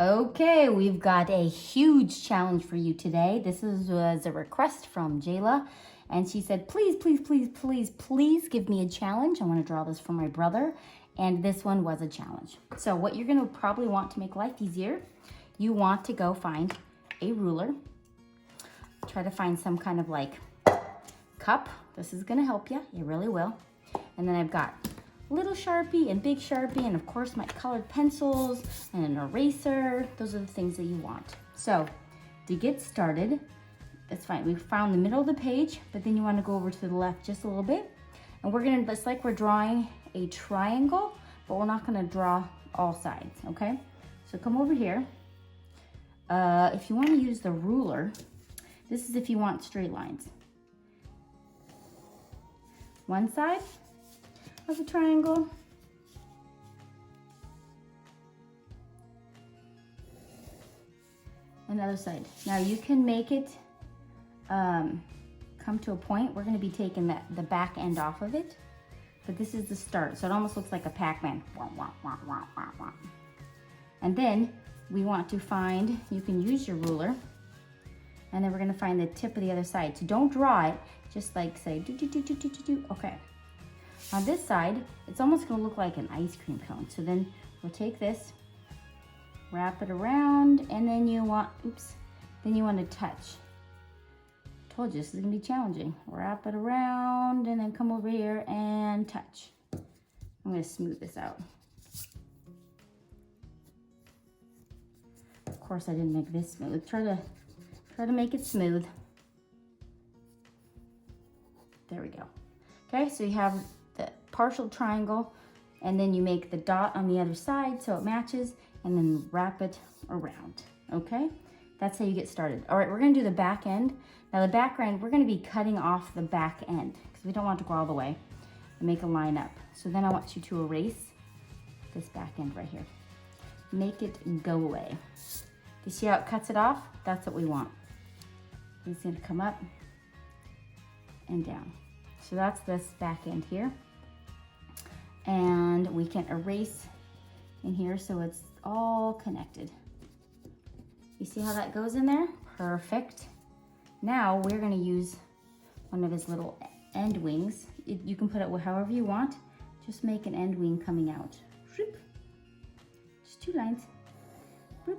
Okay, we've got a huge challenge for you today. This was a request from Jayla, and she said, please, please, please, please, please give me a challenge. I want to draw this for my brother, and this one was a challenge. So what you're going to probably want to make life easier, you want to go find a ruler. Try to find some kind of like cup. This is going to help you. It really will. And then I've got little Sharpie and big Sharpie, and of course my colored pencils and an eraser. Those are the things that you want. So to get started, that's fine. We found the middle of the page, but then you want to go over to the left just a little bit. And we're gonna, it's like we're drawing a triangle, but we're not gonna draw all sides, okay? So come over here. If you want to use the ruler, this is if you want straight lines. One side of a triangle, another side. Now you can make it come to a point. We're going to be taking the back end off of it, but this is the start, so it almost looks like a Pac-Man. And then we want to find, you can use your ruler, and then we're going to find the tip of the other side. So don't draw it, just like say do do do do do do do. Okay. On this side, it's almost gonna look like an ice cream cone. So then we'll take this, wrap it around, and then you want, then you want to touch. Told you this is gonna be challenging. Wrap it around and then come over here and touch. I'm gonna smooth this out. Of course, I didn't make this smooth. Try to make it smooth. There we go. Okay, so you have the partial triangle, and then you make the dot on the other side so it matches, and then wrap it around. Okay, that's how you get started. All right, we're gonna do the back end. Now the back end, we're gonna be cutting off the back end because we don't want to go all the way and make a line up. So then I want you to erase this back end right here. Make it go away. You see how it cuts it off? That's what we want. It's gonna come up and down. So that's this back end here. And we can erase in here so it's all connected. You see how that goes in there? Perfect. Now we're gonna use one of his little end wings. You can put it however you want. Just make an end wing coming out. Just 2 lines. And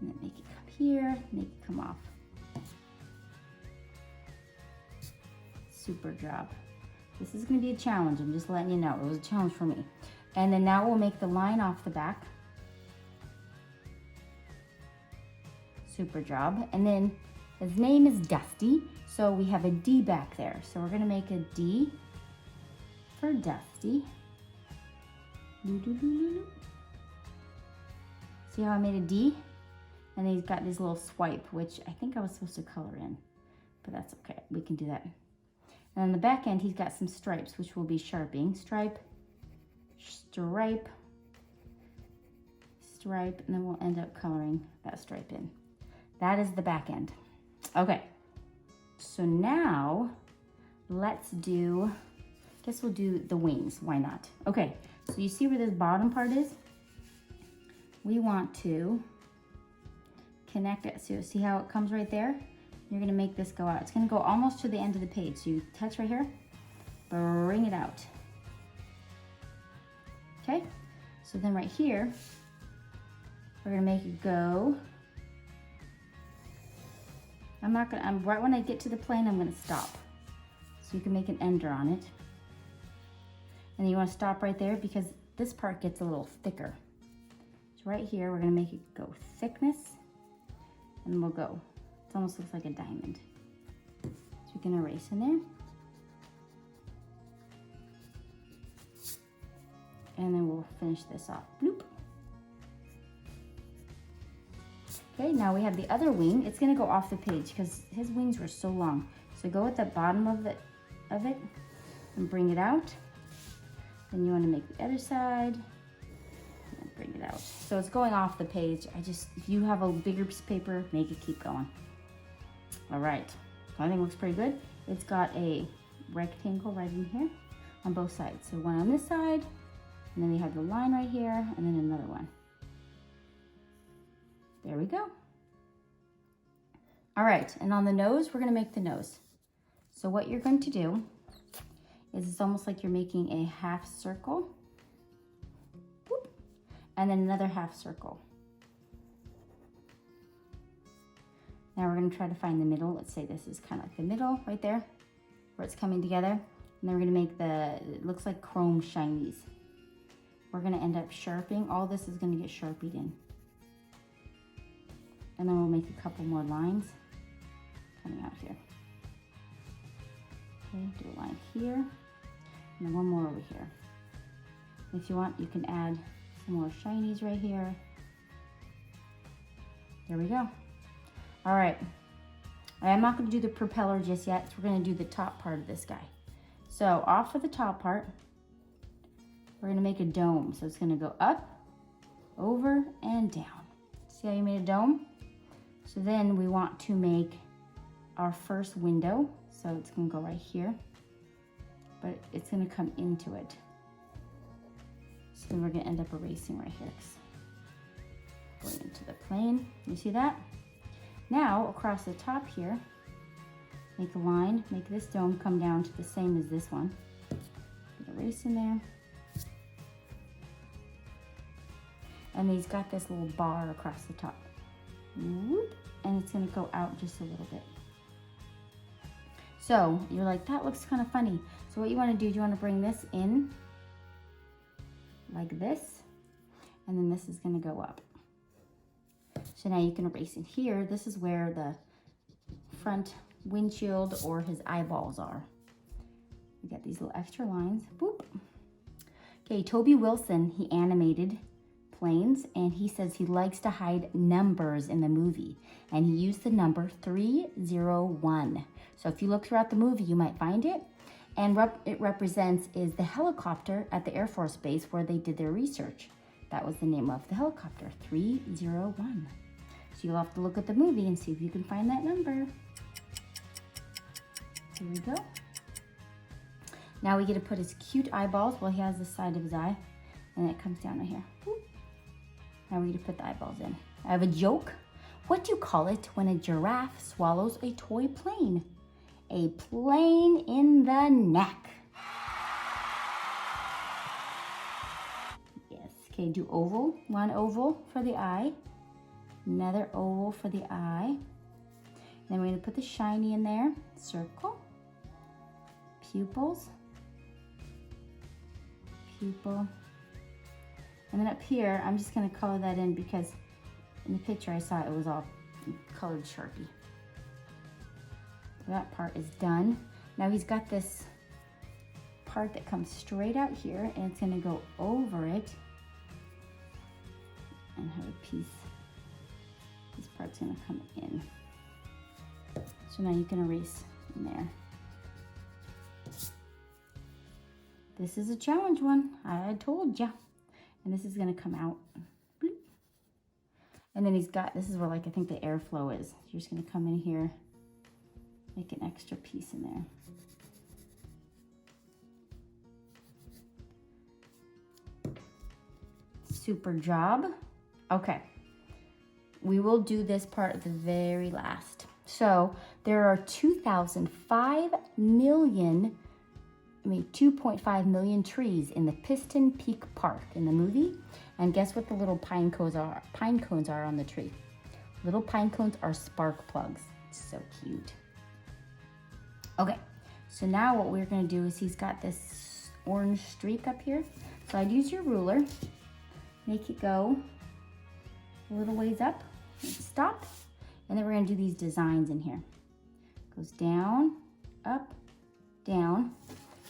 then make it come here, make it come off. Super job. This is going to be a challenge. I'm just letting you know. It was a challenge for me. And then now we'll make the line off the back. Super job. And then his name is Dusty, so we have a D back there. So we're going to make a D for Dusty. See how I made a D? And then he's got this little swipe, which I think I was supposed to color in, but that's okay. We can do that. And on the back end, he's got some stripes, which will be sharping. Stripe, stripe, stripe, and then we'll end up coloring that stripe in. That is the back end. Okay, so now let's do, I guess we'll do the wings, why not? Okay, so you see where this bottom part is? We want to connect it. So see how it comes right there? You're gonna make this go out. It's gonna go almost to the end of the page. So you touch right here, bring it out. Okay, so then right here, we're gonna make it go. Right when I get to the plane, I'm gonna stop. So you can make an ender on it. And then you wanna stop right there because this part gets a little thicker. So right here, we're gonna make it go thickness, and we'll go. It almost looks like a diamond. So we can erase in there. And then we'll finish this off. Bloop. Okay, now we have the other wing. It's gonna go off the page because his wings were so long. So go at the bottom of it and bring it out. Then you wanna make the other side and bring it out. So it's going off the page. If you have a bigger piece of paper, make it keep going. All right, I think it looks pretty good. It's got a rectangle right in here on both sides. So one on this side, and then we have the line right here, and then another one. There we go. All right, and on the nose, we're gonna make the nose. So what you're going to do is it's almost like you're making a half circle, whoop, and then another half circle. Now we're gonna try to find the middle. Let's say this is kind of like the middle right there, where it's coming together. And then we're gonna make it looks like chrome shinies. We're gonna end up sharpening. All this is gonna get sharpied in. And then we'll make a couple more lines coming out here. Okay, do a line here, and then one more over here. If you want, you can add some more shinies right here. There we go. All right, I'm not gonna do the propeller just yet, so we're gonna do the top part of this guy. So off of the top part, we're gonna make a dome. So it's gonna go up, over, and down. See how you made a dome? So then we want to make our first window. So it's gonna go right here, but it's gonna come into it. So then we're gonna end up erasing right here. Going into the plane, you see that? Now across the top here, make a line, make this dome come down to the same as this one. Put erase in there. And he's got this little bar across the top. Whoop, and it's gonna go out just a little bit. So you're like, that looks kind of funny. So what you wanna do is you wanna bring this in like this, and then this is gonna go up. So now you can erase it here. This is where the front windshield or his eyeballs are. We got these little extra lines, boop. Okay, Toby Wilson, he animated planes, and he says he likes to hide numbers in the movie, and he used the number 301. So if you look throughout the movie, you might find it, and it represents is the helicopter at the Air Force Base where they did their research. That was the name of the helicopter, 301. So you'll have to look at the movie and see if you can find that number. Here we go. Now we get to put his cute eyeballs. Well, he has the side of his eye, and it comes down right here. Whoop. Now we get to put the eyeballs in. I have a joke. What do you call it when a giraffe swallows a toy plane? A plane in the neck. Yes, okay, do oval. One oval for the eye. Another oval for the eye. Then we're gonna put the shiny in there. Circle. Pupils. Pupil. And then up here, I'm just gonna color that in because in the picture I saw it was all colored Sharpie. That part is done. Now he's got this part that comes straight out here, and it's gonna go over it and have a piece. This part's gonna come in. So now you can erase in there. This is a challenge one, I told ya. And this is gonna come out. Bloop. And then he's got, this is where like I think the airflow is. You're just gonna come in here, make an extra piece in there. Super job. Okay, we will do this part at the very last. So there are 2.5 million trees in the Piston Peak Park in the movie. And guess what the little pine cones are? Pine cones are on the tree. Little pine cones are spark plugs. It's so cute. Okay, so now what we're gonna do is he's got this orange streak up here. So I'd use your ruler, make it go a little ways up, and stop. And then we're gonna do these designs in here. Goes down, up, down,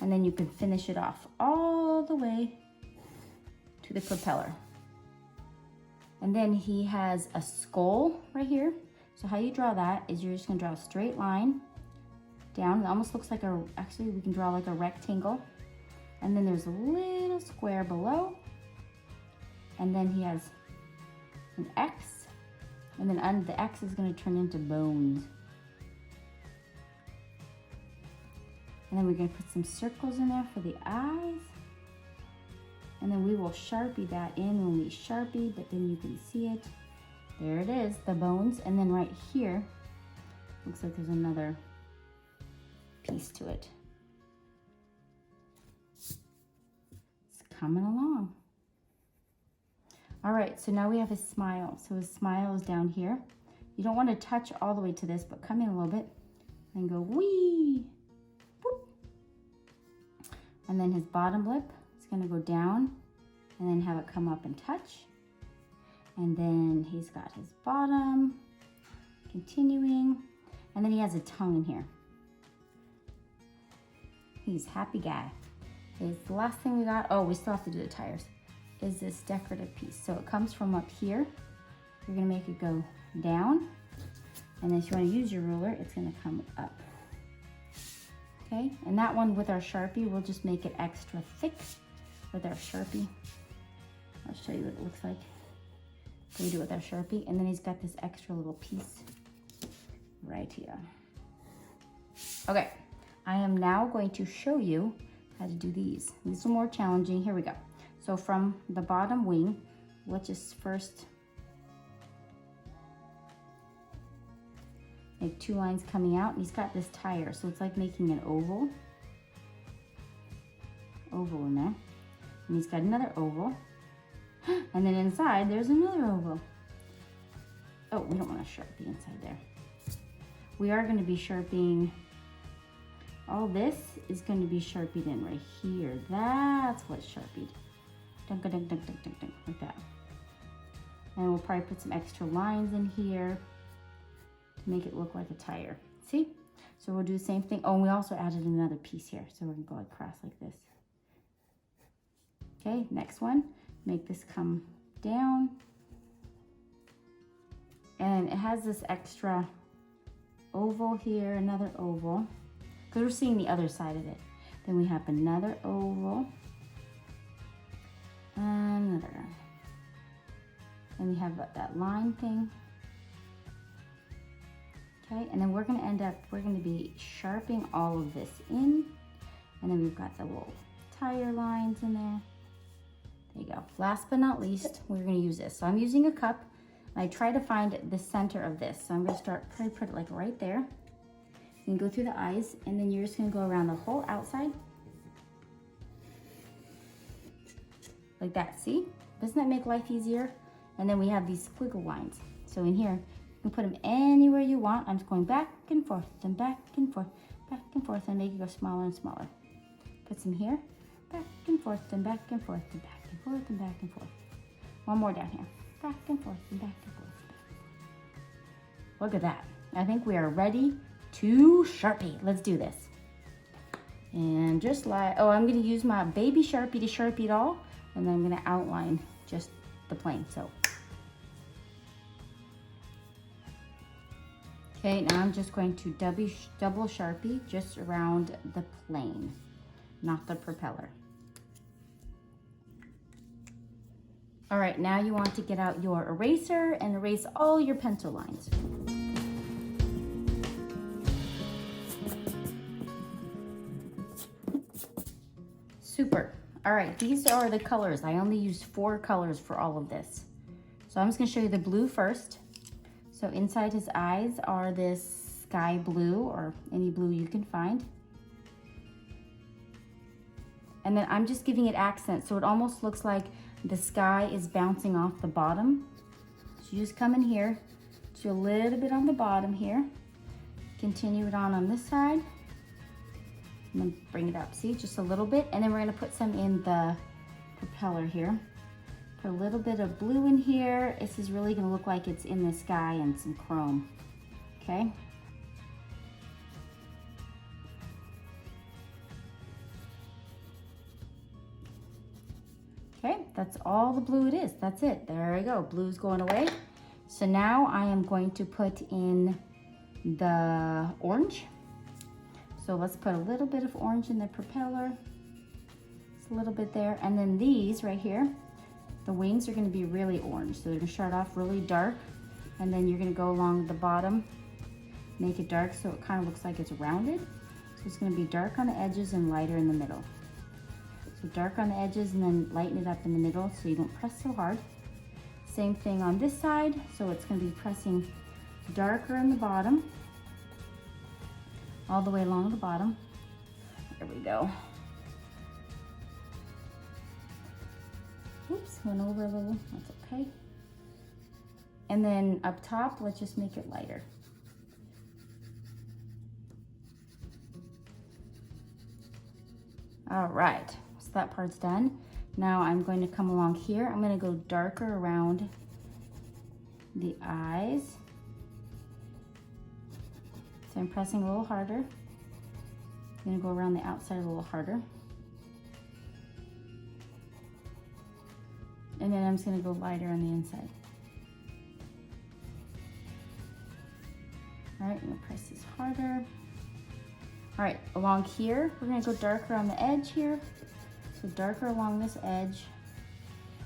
and then you can finish it off all the way to the propeller. And then he has a skull right here. So how you draw that is you're just gonna draw a straight line down. It almost looks like actually we can draw like a rectangle. And then there's a little square below. And then he has an X. And then the X is gonna turn into bones. And then we're gonna put some circles in there for the eyes. And then we will Sharpie that in when we Sharpie, but then you can see it. There it is, the bones. And then right here, looks like there's another piece to it. It's coming along. All right, so now we have his smile. So his smile is down here. You don't want to touch all the way to this, but come in a little bit and go wee, boop. And then his bottom lip is gonna go down and then have it come up and touch. And then he's got his bottom, continuing. And then he has a tongue in here. He's a happy guy. Okay, the last thing we got, oh, we still have to do the tires, is this decorative piece. So it comes from up here. You're gonna make it go down. And then if you wanna use your ruler, it's gonna come up. Okay, and that one with our Sharpie, we'll just make it extra thick with our Sharpie. I'll show you what it looks like. So we do it with our Sharpie, and then he's got this extra little piece right here. Okay, I am now going to show you how to do these. These are more challenging. Here we go. So from the bottom wing, let's just first make 2 lines coming out. And he's got this tire, so it's like making an oval in there. And he's got another oval. And then inside, there's another oval. Oh, we don't want to Sharpie inside there. We are going to be Sharpieing. All this is going to be Sharpied in right here. That's what's Sharpied. Dunk, dunk, dunk, dunk, dunk, dunk, like that. And we'll probably put some extra lines in here to make it look like a tire. See? So we'll do the same thing. Oh, and we also added another piece here. So we're going to go across like this. Okay, next one. Make this come down. And it has this extra oval here, another oval, because we're seeing the other side of it. Then we have another oval, another. And we have that line thing. Okay, and then we're going to be sharpening all of this in. And then we've got the little tire lines in there. There you go. Last but not least, we're going to use this. So I'm using a cup, and I try to find the center of this. So I'm going to probably put it like right there. You can go through the eyes, and then you're just going to go around the whole outside. Like that, see? Doesn't that make life easier? And then we have these squiggle lines. So in here, you can put them anywhere you want. I'm just going back and forth, and back and forth, and make it go smaller and smaller. Put some here, back and forth, and back and forth, and back and forth, and back and forth. One more down here, back and forth, and back and forth. Look at that. I think we are ready to Sharpie. Let's do this. And just like, oh, I'm going to use my baby Sharpie to Sharpie it all, and then I'm going to outline just the plane. So, okay, now I'm just going to double Sharpie just around the plane, not the propeller. All right, now you want to get out your eraser and erase all your pencil lines. Super. All right, these are the colors. I only used 4 colors for all of this. So I'm just gonna show you the blue first. So inside his eyes are this sky blue, or any blue you can find. And then I'm just giving it accent, so it almost looks like the sky is bouncing off the bottom. So you just come in here, do a little bit on the bottom here, continue it on this side, and then bring it up, see, just a little bit. And then we're gonna put some in the propeller here. Put a little bit of blue in here. This is really gonna look like it's in the sky and some chrome, okay? Okay, that's all the blue it is. That's it. There we go. Blue's going away. So now I am going to put in the orange. So let's put a little bit of orange in the propeller. Just a little bit there. And then these right here, the wings are going to be really orange. So they're going to start off really dark. And then you're going to go along the bottom, make it dark so it kind of looks like it's rounded. So it's going to be dark on the edges and lighter in the middle. So dark on the edges and then lighten it up in the middle so you don't press so hard. Same thing on this side, so it's going to be pressing darker in the bottom, all the way along the bottom. There we go. Oops, went over a little, that's okay. And then up top, let's just make it lighter. All right, so that part's done. Now I'm going to come along here. I'm going to go darker around the eyes. So I'm pressing a little harder. I'm going to go around the outside a little harder. And then I'm just going to go lighter on the inside. All right, I'm going to press this harder. All right, along here, we're going to go darker on the edge here. So darker along this edge.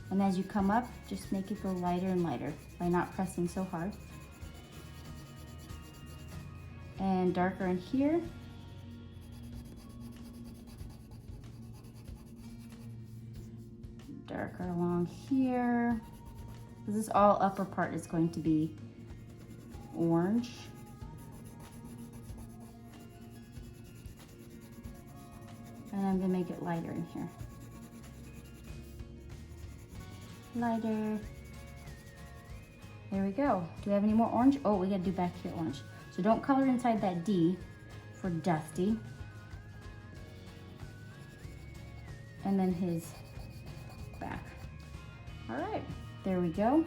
And as you come up, just make it go lighter and lighter by not pressing so hard. And darker in here. Darker along here. This all upper part is going to be orange. And I'm gonna make it lighter in here. Lighter. There we go. Do we have any more orange? Oh, we gotta do back here orange. So don't color inside that D for Dusty. And then his back. All right, there we go.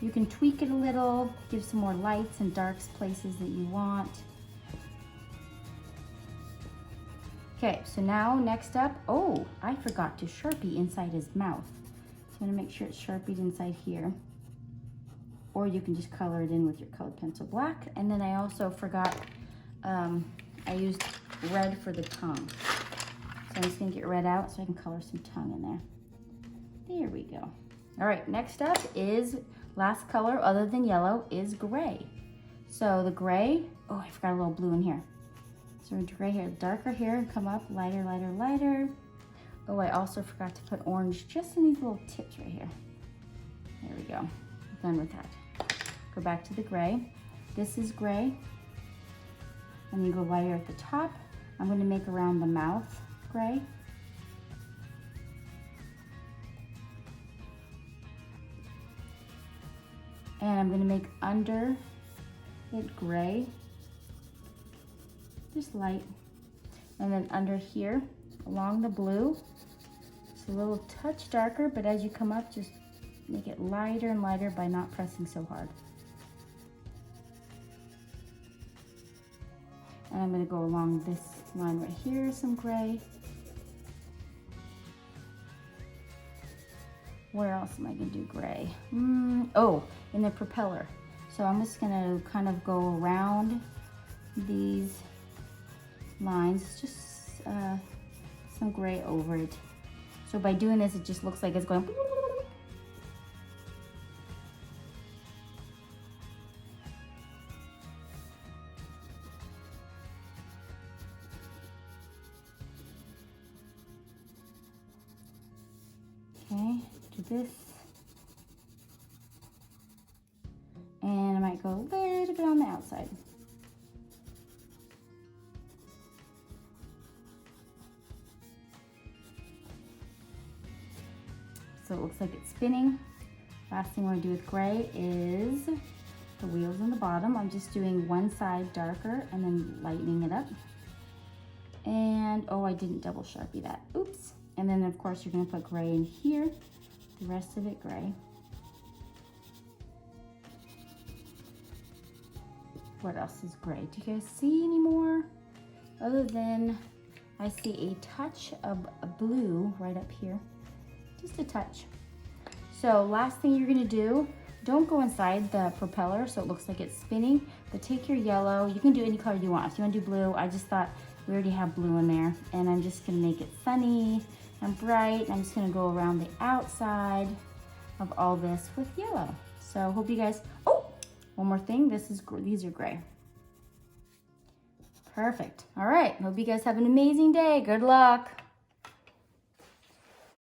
You can tweak it a little, give some more lights and darks places that you want. Okay, so now next up, oh, I forgot to Sharpie inside his mouth. So I'm gonna make sure it's Sharpied inside here. Or you can just color it in with your colored pencil black. And then I also forgot, I used red for the tongue. So I'm just gonna get red out so I can color some tongue in there. There we go. All right, next up is, last color other than yellow is gray. So the gray, oh, I forgot a little blue in here. So gray here, darker here, come up, lighter, lighter, lighter. Oh, I also forgot to put orange just in these little tips right here. There we go, done with that. Go back to the gray. This is gray. And then go lighter at the top. I'm gonna make around the mouth gray. And I'm gonna make under it gray. Just light. And then under here, along the blue, it's a little touch darker, but as you come up, just make it lighter and lighter by not pressing so hard. And I'm gonna go along this line right here, some gray. Where else am I gonna do gray? Oh, in the propeller. So I'm just gonna kind of go around these lines, just some gray over it. So by doing this, it just looks like it's going. Okay, do this. And I might go a little bit on the outside. So it looks like it's spinning. Last thing we're gonna do with gray is the wheels on the bottom. I'm just doing one side darker and then lightening it up. And, oh, I didn't double Sharpie that, oops. And then of course you're gonna put gray in here, the rest of it gray. What else is gray? Do you guys see any more? Other than I see a touch of blue right up here. Just a touch. So last thing you're gonna do, don't go inside the propeller so it looks like it's spinning, but take your yellow, you can do any color you want. If you wanna do blue, I just thought we already have blue in there, and I'm just gonna make it sunny and bright, and I'm just gonna go around the outside of all this with yellow. So hope you guys, oh, one more thing, these are gray. Perfect. All right, hope you guys have an amazing day. Good luck.